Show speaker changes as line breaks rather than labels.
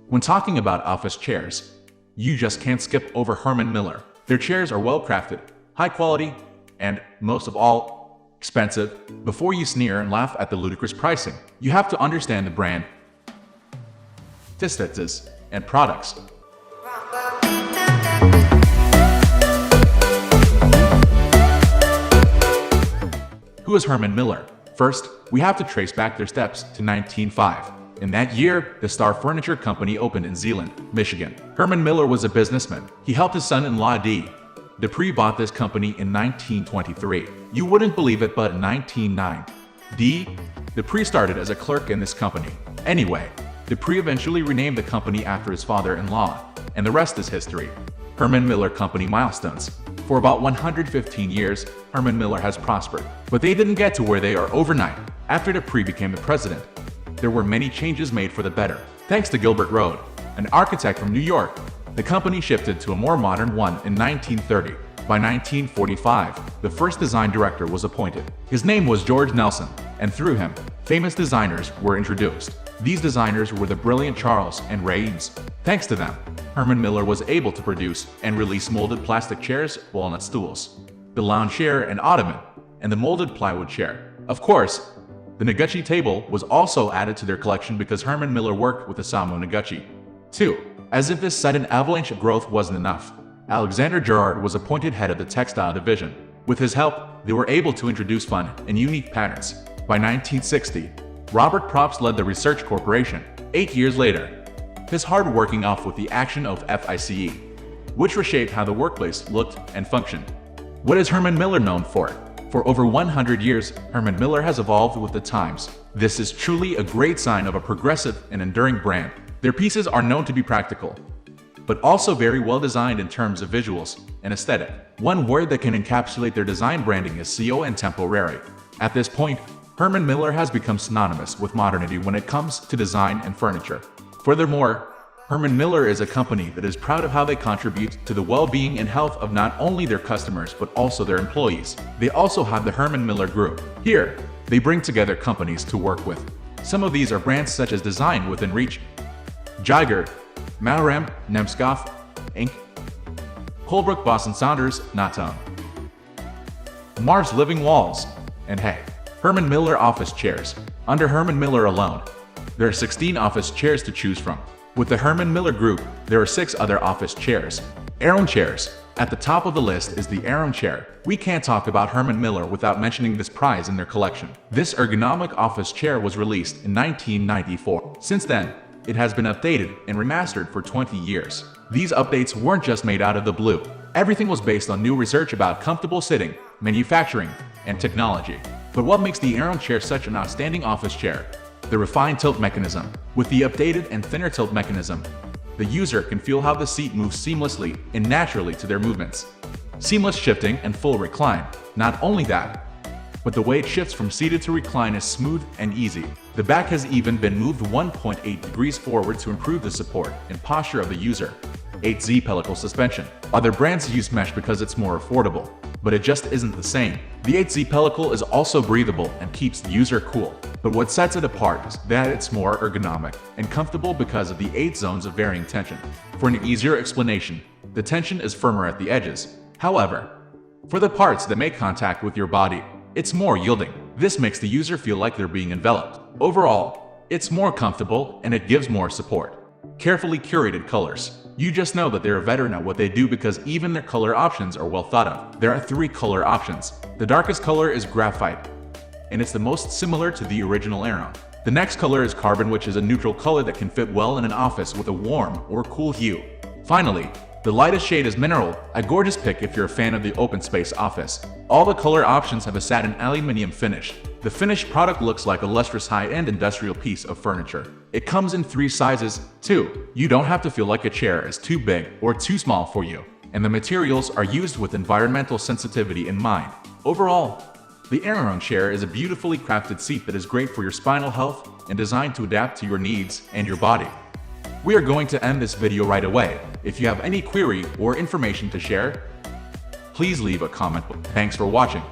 When talking about office chairs, you just can't skip over Herman Miller. Their chairs are well crafted, high quality, and, most of all, expensive. Before you sneer and laugh at the ludicrous pricing, you have to understand the brand, status, and products. Who is Herman Miller? First, we have to trace back their steps to 1905. In that year, the Star Furniture Company opened in Zeeland, Michigan. Herman Miller was a businessman. He helped his son-in-law D. Dupree bought this company in 1923. You wouldn't believe it, but in 1909, D. Dupree started as a clerk in this company. Anyway, Dupree eventually renamed the company after his father-in-law, and the rest is history. Herman Miller Company milestones. For about 115 years, Herman Miller has prospered, but they didn't get to where they are overnight. After Dupree became the president, there were many changes made for the better. Thanks to Gilbert Road, an architect from New York, the company shifted to a more modern one in 1930. By 1945, the first design director was appointed. His name was George Nelson, and through him, famous designers were introduced. These designers were the brilliant Charles and Ray Eames. Thanks to them, Herman Miller was able to produce and release molded plastic chairs, walnut stools, the lounge chair and ottoman, and the molded plywood chair. Of course, the Noguchi table was also added to their collection because Herman Miller worked with Osamu Noguchi. 2. As if this sudden avalanche of growth wasn't enough, Alexander Gerard was appointed head of the textile division. With his help, they were able to introduce fun and unique patterns. By 1960, Robert Probst led the Research Corporation. 8 years later, his hard working off with the action of FICE, which reshaped how the workplace looked and functioned. What is Herman Miller known for? For over 100 years, Herman Miller has evolved with the times. This is truly a great sign of a progressive and enduring brand. Their pieces are known to be practical, but also very well designed in terms of visuals and aesthetic. One word that can encapsulate their design branding is CO and temporary. At this point, Herman Miller has become synonymous with modernity when it comes to design and furniture. Furthermore, Herman Miller is a company that is proud of how they contribute to the well-being and health of not only their customers but also their employees. They also have the Herman Miller Group. Here, they bring together companies to work with. Some of these are brands such as Design Within Reach, Jiger, Malram, Nemskov, Inc., Colebrook, Boston Saunders, Natone, Mars Living Walls, and Hey. Herman Miller office chairs. Under Herman Miller alone, there are 16 office chairs to choose from. With the Herman Miller Group, there are 6 other office chairs. Aeron chairs. At the top of the list is the Aeron chair. We can't talk about Herman Miller without mentioning this prize in their collection. This ergonomic office chair was released in 1994. Since then, it has been updated and remastered for 20 years. These updates weren't just made out of the blue. Everything was based on new research about comfortable sitting, manufacturing, and technology. But what makes the Aeron chair such an outstanding office chair? The refined tilt mechanism. With the updated and thinner tilt mechanism, the user can feel how the seat moves seamlessly and naturally to their movements. Seamless shifting and full recline. Not only that, but the way it shifts from seated to recline is smooth and easy. The back has even been moved 1.8 degrees forward to improve the support and posture of the user. 8Z pellicle suspension. Other brands use mesh because it's more affordable, but it just isn't the same. The 8Z pellicle is also breathable and keeps the user cool. But what sets it apart is that it's more ergonomic and comfortable because of the 8 zones of varying tension. For an easier explanation, the tension is firmer at the edges. However, for the parts that make contact with your body, it's more yielding. This makes the user feel like they're being enveloped. Overall, it's more comfortable and it gives more support. Carefully curated colors. You just know that they're a veteran at what they do because even their color options are well thought of. There are 3 color options. The darkest color is graphite, and it's the most similar to the original Aeron. The next color is carbon, which is a neutral color that can fit well in an office with a warm or cool hue. Finally, the lightest shade is mineral, a gorgeous pick if you're a fan of the open space office. All the color options have a satin aluminum finish. The finished product looks like a lustrous high-end industrial piece of furniture. It comes in 3 sizes, too. You don't have to feel like a chair is too big or too small for you. And the materials are used with environmental sensitivity in mind. Overall, the Aeron chair is a beautifully crafted seat that is great for your spinal health and designed to adapt to your needs and your body. We are going to end this video right away. If you have any query or information to share, please leave a comment. Thanks for watching.